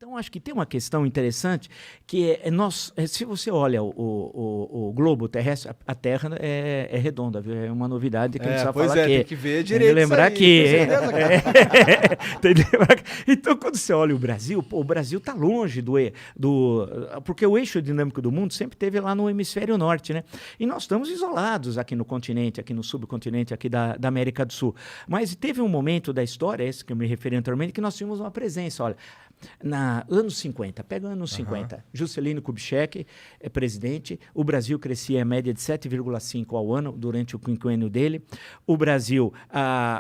Então, acho que tem uma questão interessante que se você olha o globo terrestre, a Terra é redonda, viu? É uma novidade que a gente precisa falar aqui. Tem que ver direito. Lembrar que... Então, quando você olha o Brasil está longe porque o eixo dinâmico do mundo sempre esteve lá no hemisfério norte, né? E nós estamos isolados aqui no continente, aqui no subcontinente, aqui da América do Sul. Mas teve um momento da história, esse que eu me referi anteriormente, que nós tínhamos uma presença, olha... anos 50, pega anos 50, Juscelino Kubitschek é presidente, o Brasil crescia em média de 7,5 ao ano durante o quinquênio dele, o Brasil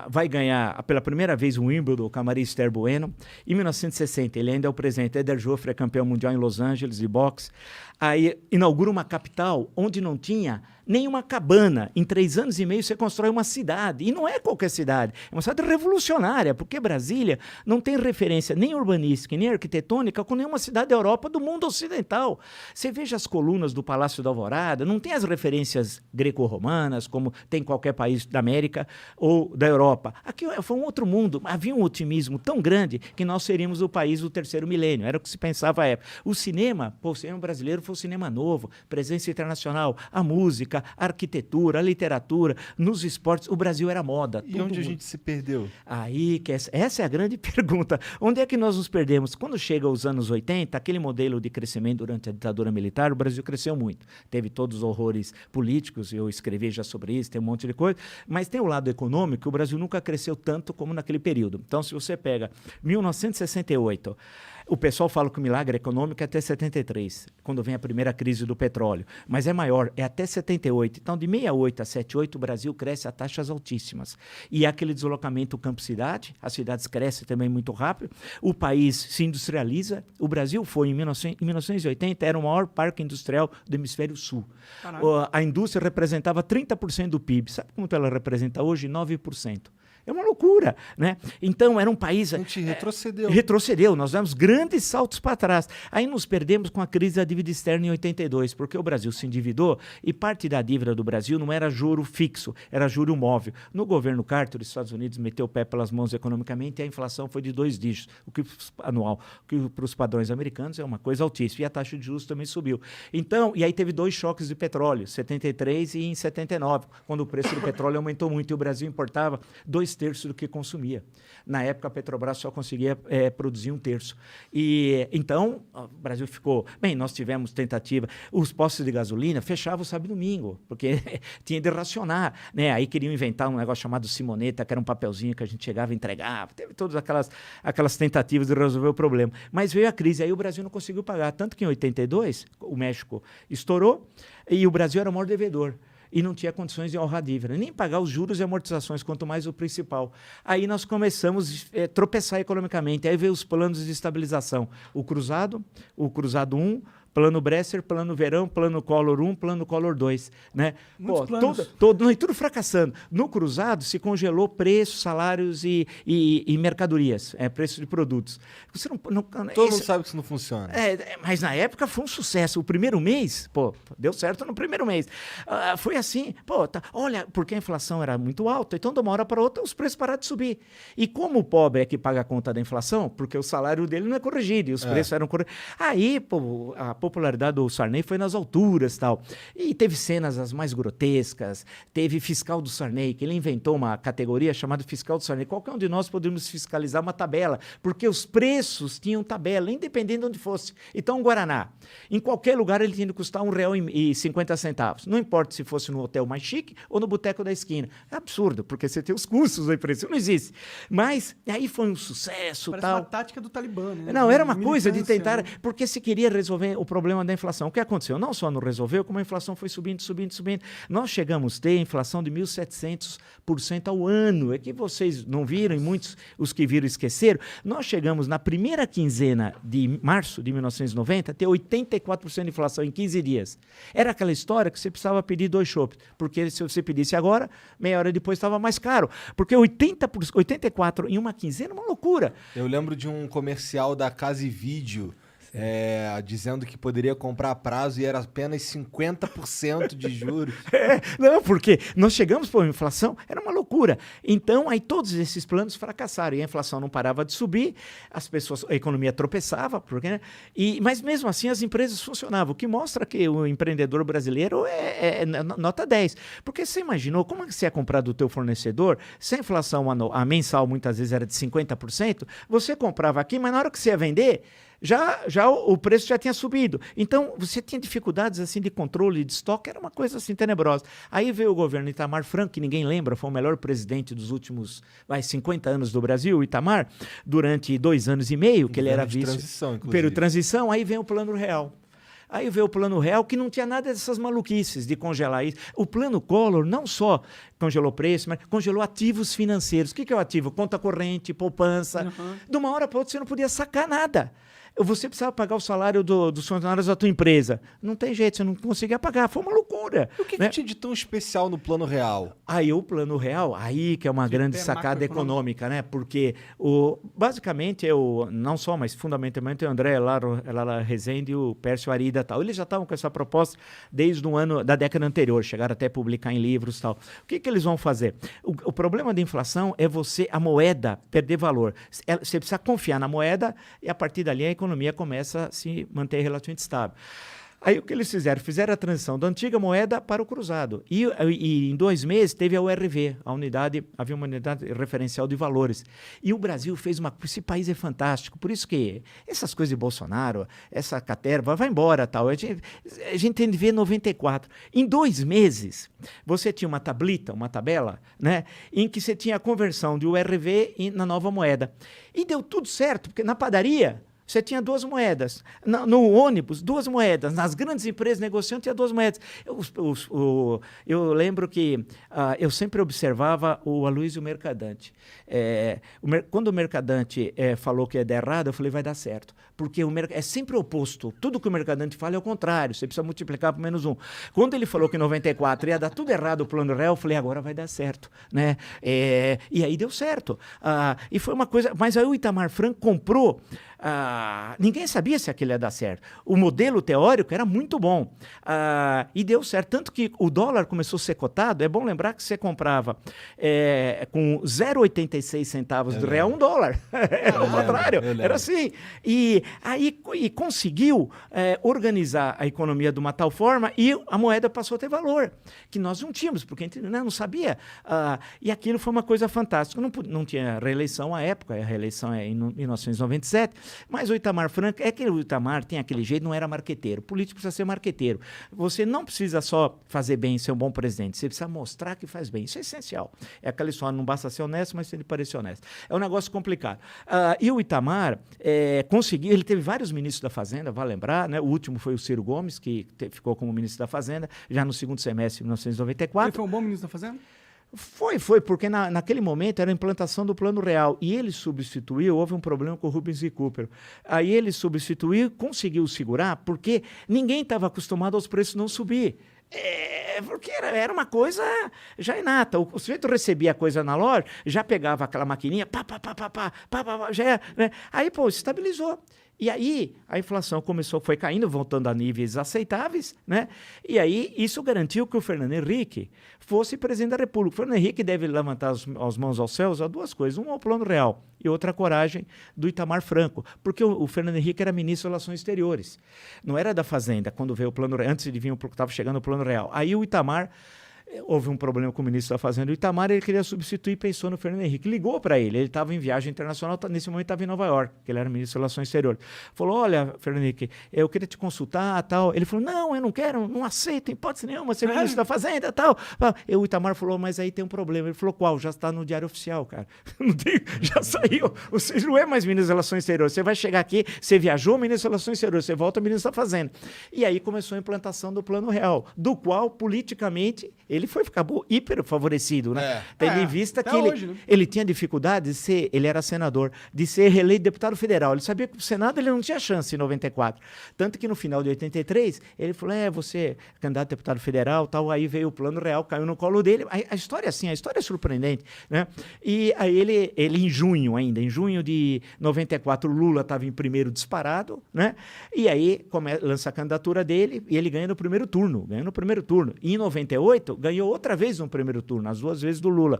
vai ganhar pela primeira vez o Wimbledon com a Maria Esther Bueno, em 1960 ele ainda é o presidente, Éder Joffre é campeão mundial em Los Angeles de boxe, aí inaugura uma capital onde não tinha nenhuma cabana. Em 3 anos e meio você constrói uma cidade. E não é qualquer cidade. É uma cidade revolucionária, porque Brasília não tem referência nem urbanística, nem arquitetônica com nenhuma cidade da Europa do mundo ocidental. Você veja as colunas do Palácio da Alvorada, não tem as referências greco-romanas, como tem qualquer país da América ou da Europa. Aqui foi um outro mundo. Havia um otimismo tão grande que nós seríamos o país do terceiro milênio. Era o que se pensava à época. O cinema brasileiro foi o cinema novo, presença internacional, a música, a arquitetura, a literatura, nos esportes, o Brasil era moda. E onde a gente se perdeu? Aí, essa é a grande pergunta. Onde é que nós nos perdemos? Quando chega os anos 80, aquele modelo de crescimento durante a ditadura militar, o Brasil cresceu muito. Teve todos os horrores políticos, eu escrevi já sobre isso, tem um monte de coisa, mas tem o lado econômico, o Brasil nunca cresceu tanto como naquele período. Então, se você pega 1968, o pessoal fala que o milagre econômico é até 73, quando vem a primeira crise do petróleo. Mas é maior, é até 78. Então, de 68 a 78, o Brasil cresce a taxas altíssimas. E é aquele deslocamento campo-cidade, as cidades crescem também muito rápido, o país se industrializa. O Brasil foi, em 1980, era o maior parque industrial do hemisfério sul. A indústria representava 30% do PIB. Sabe quanto ela representa hoje? 9%. É uma loucura, né? Então, era um país... A gente retrocedeu. Retrocedeu, nós demos grandes saltos para trás. Aí nos perdemos com a crise da dívida externa em 82, porque o Brasil se endividou e parte da dívida do Brasil não era juro fixo, era juro móvel. No governo Carter, os Estados Unidos meteu o pé pelas mãos economicamente e a inflação foi de 2 dígitos, o que anual, o que para os padrões americanos é uma coisa altíssima. E a taxa de juros também subiu. Então, e aí teve 2 choques de petróleo, 73 e em 79, quando o preço do petróleo aumentou muito e o Brasil importava 2/3 do que consumia. Na época, a Petrobras só conseguia produzir 1/3. E então, o Brasil ficou... Bem, nós tivemos tentativa. Os postos de gasolina fechavam sábado e domingo, porque tinha de racionar, né? Aí queriam inventar um negócio chamado Simoneta, que era um papelzinho que a gente chegava e entregava. Teve todas aquelas tentativas de resolver o problema. Mas veio a crise, aí o Brasil não conseguiu pagar. Tanto que em 82, o México estourou e o Brasil era o maior devedor. E não tinha condições de honrar a dívida, nem pagar os juros e amortizações, quanto mais o principal. Aí nós começamos a tropeçar economicamente, aí veio os planos de estabilização, o Cruzado 1, Plano Bresser, Plano Verão, Plano Collor 1, Plano Collor 2. Né? Muitos planos. Tudo fracassando. No Cruzado se congelou preços, salários e mercadorias, preços de produtos. Todo mundo sabe que isso não funciona. Mas na época foi um sucesso. O primeiro mês, deu certo no primeiro mês. Foi assim, olha, porque a inflação era muito alta, então de uma hora para outra os preços pararam de subir. E como o pobre é que paga a conta da inflação, porque o salário dele não é corrigido, e os preços eram corrigidos. Aí, a popularidade do Sarney foi nas alturas e tal. E teve cenas as mais grotescas, teve fiscal do Sarney, que ele inventou uma categoria chamada fiscal do Sarney. Qualquer um de nós podemos fiscalizar uma tabela, porque os preços tinham tabela, independente de onde fosse. Então, um Guaraná, em qualquer lugar ele tinha que custar R$1,50. Não importa se fosse no hotel mais chique ou no boteco da esquina. É absurdo, porque você tem os custos da empresa, isso não existe. Mas aí foi um sucesso. Parece uma tática do Talibã, né? Não, era uma coisa de tentar, porque se queria resolver o problema da inflação. O que aconteceu? Não só não resolveu, como a inflação foi subindo. Nós chegamos a ter inflação de 1.700% ao ano. É que vocês não viram e muitos, os que viram, esqueceram. Nós chegamos na primeira quinzena de março de 1990 a ter 84% de inflação em 15 dias. Era aquela história que você precisava pedir 2 chopps, porque se você pedisse agora, meia hora depois estava mais caro. Porque 84% em uma quinzena é uma loucura. Eu lembro de um comercial da Casa e Vídeo, dizendo que poderia comprar a prazo e era apenas 50% de juros. Não, porque nós chegamos para a inflação, era uma loucura. Então, aí todos esses planos fracassaram e a inflação não parava de subir, a economia tropeçava, né? Mas mesmo assim as empresas funcionavam, o que mostra que o empreendedor brasileiro é nota 10. Porque você imaginou como é que você ia comprar do teu fornecedor, se a inflação a mensal muitas vezes era de 50%, você comprava aqui, mas na hora que você ia vender, já o preço já tinha subido. Então, você tinha dificuldades assim de controle de estoque, era uma coisa assim tenebrosa. Aí veio o governo Itamar Franco, que ninguém lembra, foi o melhor presidente dos últimos 50 anos do Brasil, o Itamar, durante 2 anos e meio, que ele era vice. Transição, inclusive. Período de transição, aí vem o Plano Real. Aí veio o Plano Real, que não tinha nada dessas maluquices de congelar isso. O Plano Collor não só congelou preço, mas congelou ativos financeiros. O que é o ativo? Conta corrente, poupança. Uhum. De uma hora para outra você não podia sacar nada. Você precisava pagar o salário dos funcionários da tua empresa. Não tem jeito, você não conseguia pagar. Foi uma loucura. E o que tinha de tão especial no Plano Real? Aí o Plano Real, aí que é uma grande sacada econômica, né? Porque basicamente não só, mas fundamentalmente o André Lara Rezende e o Pércio Arida e tal. Eles já estavam com essa proposta desde o ano da década anterior, chegaram até a publicar em livros e tal. O que eles vão fazer? O problema da inflação é a moeda perder valor. Você precisa confiar na moeda e a partir dali a economia começa a se manter relativamente estável. Aí o que eles fizeram? Fizeram a transição da antiga moeda para o cruzado. E em 2 meses teve a URV, havia uma unidade referencial de valores. E o Brasil fez esse país é fantástico, por isso que essas coisas de Bolsonaro, essa caterva, vai embora, tal. A gente tem de ver 94. Em 2 meses, você tinha uma tabela, né, em que você tinha a conversão de URV na nova moeda. E deu tudo certo, porque na padaria você tinha 2 moedas. No ônibus, 2 moedas. Nas grandes empresas negociando, tinha 2 moedas. Eu lembro que eu sempre observava o Aloysio Mercadante. Quando o Mercadante falou que ia dar errado, eu falei, vai dar certo. Porque é sempre o oposto. Tudo que o Mercadante fala é o contrário. Você precisa multiplicar por -1. Quando ele falou que em 94 ia dar tudo errado o Plano Real, eu falei, agora vai dar certo. Né? E aí deu certo. E foi uma coisa... Mas aí o Itamar Franco comprou... ninguém sabia se aquilo ia dar certo. O modelo teórico era muito bom. E deu certo. Tanto que o dólar começou a ser cotado. É bom lembrar que você comprava com 0,86 centavos de real $1. Era o contrário. Era assim. E conseguiu organizar a economia de uma tal forma e a moeda passou a ter valor, que nós não tínhamos, porque a gente não sabia. E aquilo foi uma coisa fantástica. Não tinha reeleição à época, a reeleição é em 1997, mas o Itamar Franco, que o Itamar tem aquele jeito, não era marqueteiro. O político precisa ser marqueteiro. Você não precisa só fazer bem e ser um bom presidente, você precisa mostrar que faz bem. Isso é essencial. É aquela história, não basta ser honesto, mas ele parecer honesto. É um negócio complicado. E o Itamar conseguiu, ele teve vários ministros da Fazenda, vale lembrar, né? O último foi o Ciro Gomes, que ficou como ministro da Fazenda, já no segundo semestre de 1994. Ele foi um bom ministro da Fazenda? Foi, porque naquele momento era a implantação do Plano Real e ele substituiu, houve um problema com o Rubens e Cooper. Aí ele substituiu, conseguiu segurar, porque ninguém estava acostumado aos preços não subir. Porque era uma coisa já inata. O sujeito recebia a coisa na loja, já pegava aquela maquininha, já né? Aí, estabilizou. E aí a inflação foi caindo, voltando a níveis aceitáveis, né? E aí isso garantiu que o Fernando Henrique fosse presidente da República. O Fernando Henrique deve levantar as mãos aos céus a 2 coisas. Um ao Plano Real e outra a coragem do Itamar Franco. Porque o Fernando Henrique era ministro das Relações Exteriores. Não era da Fazenda, quando veio o Plano Real, antes de vir, estava chegando o Plano Real. Aí o Itamar... Houve um problema com o ministro da Fazenda, o Itamar, ele queria substituir e pensou no Fernando Henrique. Ligou para ele estava em viagem internacional, nesse momento estava em Nova York, que ele era ministro das Relações Exteriores. Falou, olha, Fernando Henrique, eu queria te consultar, tal. Ele falou, não, eu não quero, não aceito, em hipótese nenhuma, ser ministro da Fazenda, tal. E o Itamar falou, mas aí tem um problema. Ele falou, qual? Já está no Diário Oficial, cara. Já saiu. Você não é mais ministro das Relações Exteriores. Você vai chegar aqui, você viajou, ministro das Relações Exteriores, você volta ministro da Fazenda. E aí começou a implantação do Plano Real, do qual, politicamente, ele acabou hiper favorecido, né? Tendo em vista que hoje, né? ele tinha dificuldade de ser, ele era senador, de ser reeleito deputado federal. Ele sabia que o Senado ele não tinha chance em 94. Tanto que no final de 83, ele falou, você é candidato a deputado federal, tal, aí veio o Plano Real, caiu no colo dele. A história é assim, a história é surpreendente, né? E aí ele em junho de 94, o Lula estava em primeiro disparado, né? E aí lança a candidatura dele e ele ganha no primeiro turno. E em 98, ganhou outra vez no primeiro turno, as 2 vezes do Lula.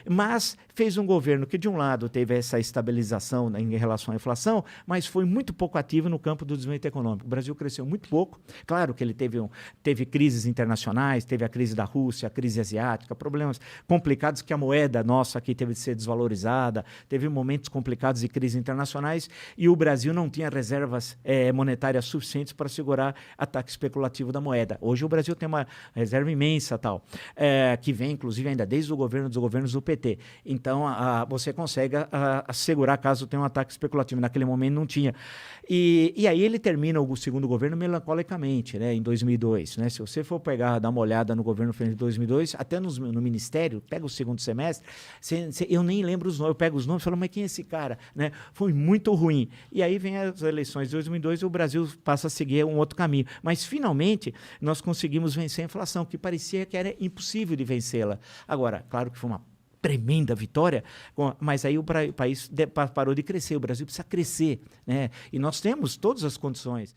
Mas fez um governo que, de um lado, teve essa estabilização em relação à inflação, mas foi muito pouco ativo no campo do desenvolvimento econômico. O Brasil cresceu muito pouco. Claro que ele teve crises internacionais, teve a crise da Rússia, a crise asiática, problemas complicados que a moeda nossa aqui teve de ser desvalorizada, teve momentos complicados de crises internacionais e o Brasil não tinha reservas monetárias suficientes para segurar ataque especulativo da moeda. Hoje o Brasil tem uma reserva imensa, que vem, inclusive, ainda desde os governos do PT. Então, você consegue assegurar caso tenha um ataque especulativo. Naquele momento não tinha. E aí ele termina o segundo governo melancolicamente, né, em 2002. Né? Se você for dar uma olhada no governo de 2002, até no Ministério, pega o segundo semestre, eu nem lembro os nomes, eu pego os nomes e falo, mas quem é esse cara? Né? Foi muito ruim. E aí vem as eleições de 2002 e o Brasil passa a seguir um outro caminho. Mas, finalmente, nós conseguimos vencer a inflação, que parecia que era impossível de vencê-la. Agora, claro que foi uma tremenda vitória, mas aí o país parou de crescer, o Brasil precisa crescer, né? E nós temos todas as condições.